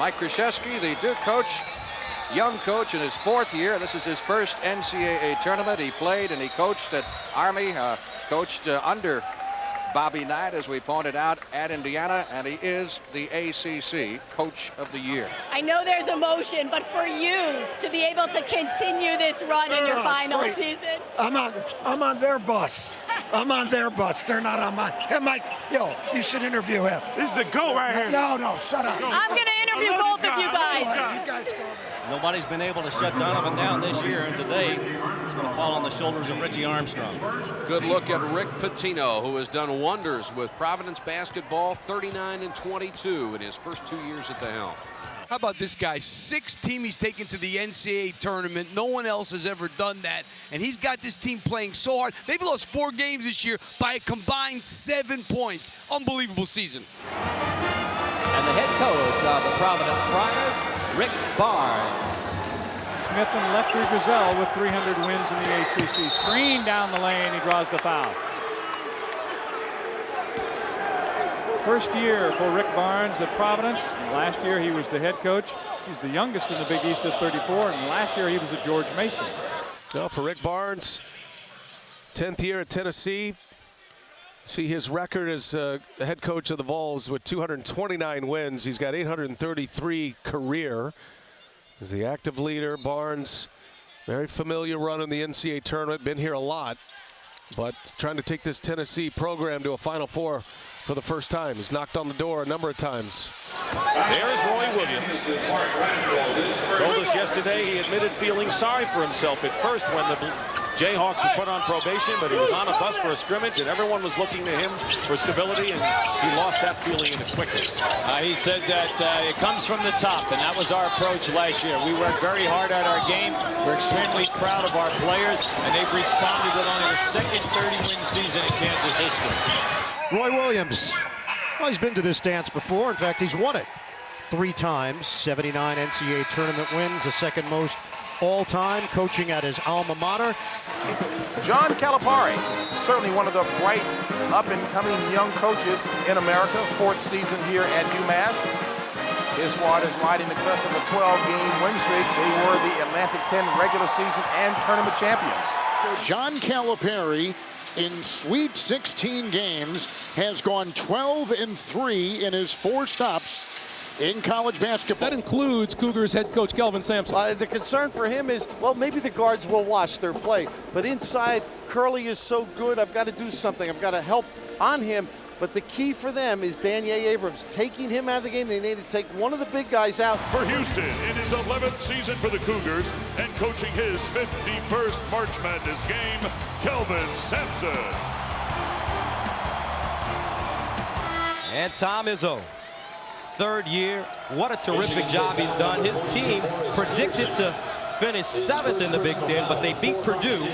Mike Krzyzewski, the Duke coach, young coach in his 4th year. This is his first NCAA tournament. He played and he coached at Army, coached under Bobby Knight, as we pointed out, at Indiana, and he is the ACC Coach of the Year. I know there's emotion, but for you to be able to continue this run in your final season. I'm on their bus. I'm on their bus. They're not on mine. Hey, Mike, yo, you should interview him. This is the GOAT right here. No, shut up. I'm going to interview both of you guys. You guys go. Nobody's been able to shut Donovan down this year, and today it's going to fall on the shoulders of Richie Armstrong. Good look at Rick Pitino, who has done wonders with Providence basketball, 39-22 in his first 2 years at the helm. How about this guy? 6th team he's taken to the NCAA tournament. No one else has ever done that. And he's got this team playing so hard. They've lost 4 games this year by a combined 7 points. Unbelievable season. And the head coach of the Providence Friars, Rick Barnes. Smith and Lefty Driesell with 300 wins in the ACC. Screen down the lane, he draws the foul. First year for Rick Barnes at Providence. Last year he was the head coach. He's the youngest in the Big East at 34, and last year he was at George Mason. Well, for Rick Barnes, 10th year at Tennessee. See his record as the head coach of the Vols with 229 wins. He's got 833 career. He's the active leader. Barnes, very familiar run in the NCAA tournament, been here a lot, but trying to take this Tennessee program to a Final Four for the first time. He's knocked on the door a number of times. There's Roy Williams. Told us yesterday he admitted feeling sorry for himself at first when the Jayhawks were put on probation, but he was on a bus for a scrimmage and everyone was looking to him for stability, and he lost that feeling in it quickly. He said that it comes from the top, and that was our approach last year. We worked very hard at our game. We're extremely proud of our players, and they've responded with only the second 30-win season in Kansas history. Roy Williams, well, he's been to this dance before. In fact, he's won it 3 times. 79 NCAA tournament wins, the second most all-time, coaching at his alma mater. John Calipari, certainly one of the bright, up-and-coming young coaches in America. 4th season here at UMass. His squad is riding the crest of a 12-game win streak. They were the Atlantic 10 regular season and tournament champions. John Calipari, in Sweet 16 games, has gone 12-3 in his 4 stops in college basketball. That includes Cougars head coach Kelvin Sampson. The concern for him is, well, maybe the guards will watch their play, but inside, Curley is so good, I've got to do something. I've got to help on him. But the key for them is Daniel Abrams. Taking him out of the game, they need to take one of the big guys out. For Houston, in his 11th season for the Cougars and coaching his 51st March Madness game, Kelvin Sampson. And Tom Izzo, 3rd year. What a terrific job he's done. His team predicted to finish 7th in the Big Ten, but they beat Purdue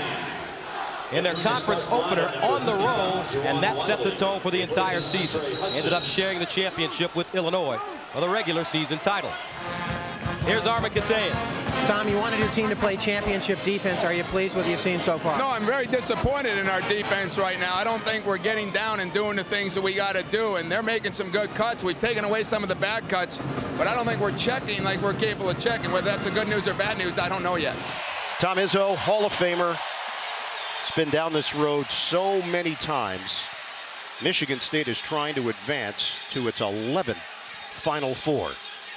in their conference opener on the road, and that set the tone for the entire season. Ended up sharing the championship with Illinois for the regular season title. Here's Armin Katayan. Tom, you wanted your team to play championship defense. Are you pleased with what you've seen so far? No, I'm very disappointed in our defense right now. I don't think we're getting down and doing the things that we got to do, and they're making some good cuts. We've taken away some of the bad cuts, but I don't think we're checking like we're capable of checking. Whether that's a good news or bad news, I don't know yet. Tom Izzo, Hall of Famer. He's been down this road so many times. Michigan State is trying to advance to its 11th Final Four.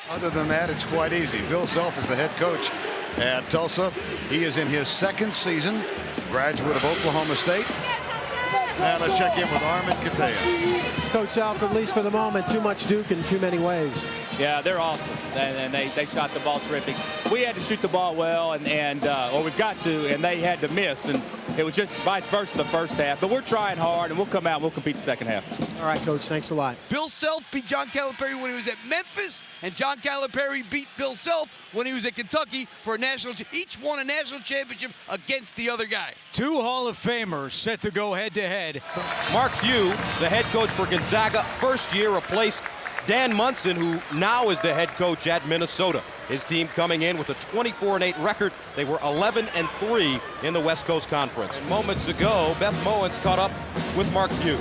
Other than that, it's quite easy. Bill Self is the head coach at Tulsa. He is in his 2nd season, graduate of Oklahoma State. Now let's check in with Armin Katayan. Coach Self, at least for the moment, too much Duke in too many ways. Yeah, they're awesome, and they shot the ball terrific. We had to shoot the ball well, or we've got to, and they had to miss, and it was just vice versa the first half. But we're trying hard, and we'll come out and we'll compete the second half. All right, Coach, thanks a lot. Bill Self beat John Calipari when he was at Memphis, and John Calipari beat Bill Self when he was at Kentucky for a national. Each won a national championship against the other guy. 2 Hall of Famers set to go head-to-head. Mark Few, the head coach for Gonzaga, first year replaced Dan Munson, who now is the head coach at Minnesota. His team coming in with a 24-8 record. They were 11-3 in the West Coast Conference. Moments ago, Beth Mowins caught up with Mark Few.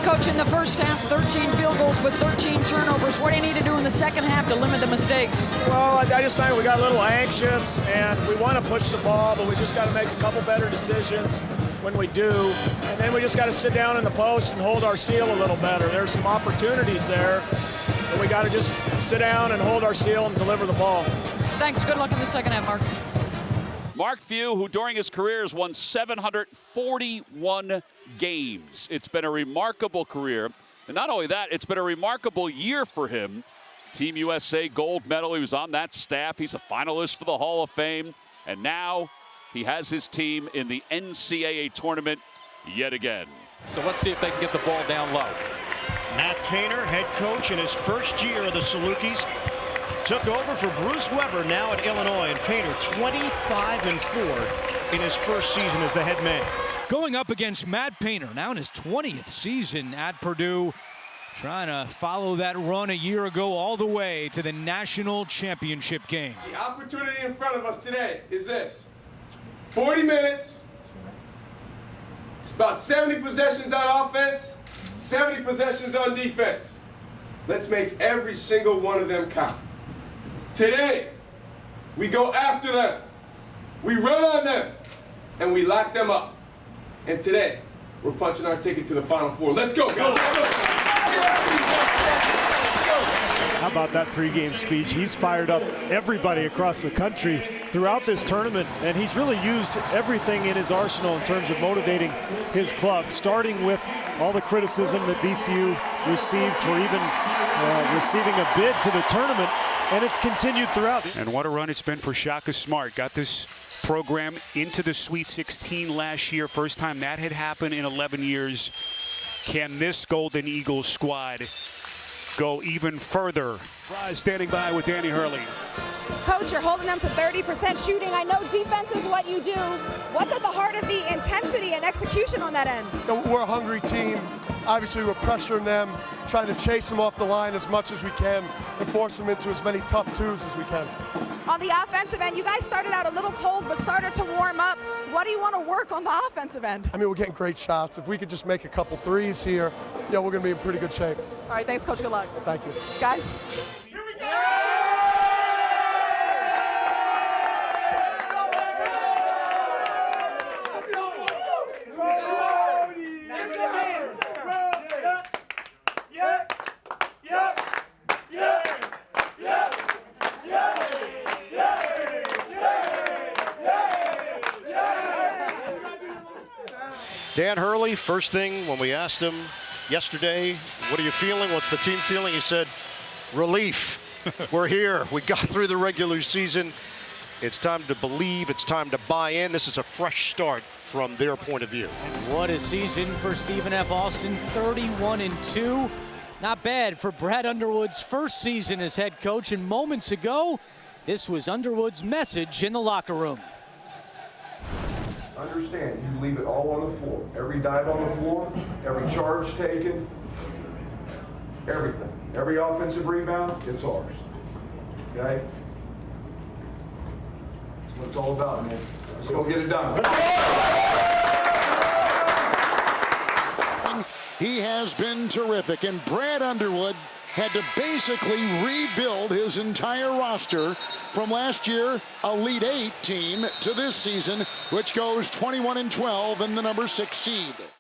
Coach, in the first half, 13 field goals with 13 turnovers. What do you need to do in the second half to limit the mistakes? Well, I just think we got a little anxious, and we want to push the ball, but we just got to make a couple better decisions when we do. And then we just got to sit down in the post and hold our seal a little better. There's some opportunities there, but we got to just sit down and hold our seal and deliver the ball. Thanks. Good luck in the second half, Mark. Mark Few, who during his career has won 741 games. It's been a remarkable career. And not only that, it's been a remarkable year for him. Team USA gold medal. He was on that staff. He's a finalist for the Hall of Fame. And now he has his team in the NCAA tournament yet again. So let's see if they can get the ball down low. Matt Painter, head coach in his first year of the Salukis, took over for Bruce Weber now at Illinois, and Painter 25-4 in his first season as the head man. Going up against Matt Painter, now in his 20th season at Purdue, trying to follow that run a year ago all the way to the national championship game. The opportunity in front of us today is this. 40 minutes. It's about 70 possessions on offense, 70 possessions on defense. Let's make every single one of them count. Today, we go after them, we run on them, and we lock them up. And today, we're punching our ticket to the Final Four. Let's go, guys. How about that pregame speech? He's fired up everybody across the country throughout this tournament, and he's really used everything in his arsenal in terms of motivating his club, starting with all the criticism that VCU received for even receiving a bid to the tournament, and it's continued throughout. And what a run it's been for Shaka Smart. Got this program into the Sweet 16 last year. First time that had happened in 11 years. Can this Golden Eagles squad go even further? Rise standing by with Danny Hurley. Coach, you're holding them to 30% shooting. I know defense is what you do. What's at the heart of the intensity and execution on that end? We're a hungry team. Obviously, we're pressuring them, trying to chase them off the line as much as we can and force them into as many tough twos as we can. On the offensive end, you guys started out a little cold but started to warm up. What do you want to work on the offensive end? I mean, we're getting great shots. If we could just make a couple threes here, yeah, we're going to be in pretty good shape. All right, thanks, Coach. Good luck. Thank you. Guys. Here we go! Dan Hurley, first thing when we asked him yesterday, what are you feeling? What's the team feeling? He said, relief. We're here. We got through the regular season. It's time to believe. It's time to buy in. This is a fresh start from their point of view. What a season for Stephen F. Austin, 31-2. Not bad for Brad Underwood's first season as head coach. And moments ago, this was Underwood's message in the locker room. Understand, you leave it all on the floor. Every dive on the floor, every charge taken, everything. Every offensive rebound, it's ours. Okay? That's what it's all about, man. Let's go get it done. He has been terrific, and Brad Underwood had to basically rebuild his entire roster from last year, Elite 8 team, to this season, which goes 21-12 in the number 6 seed.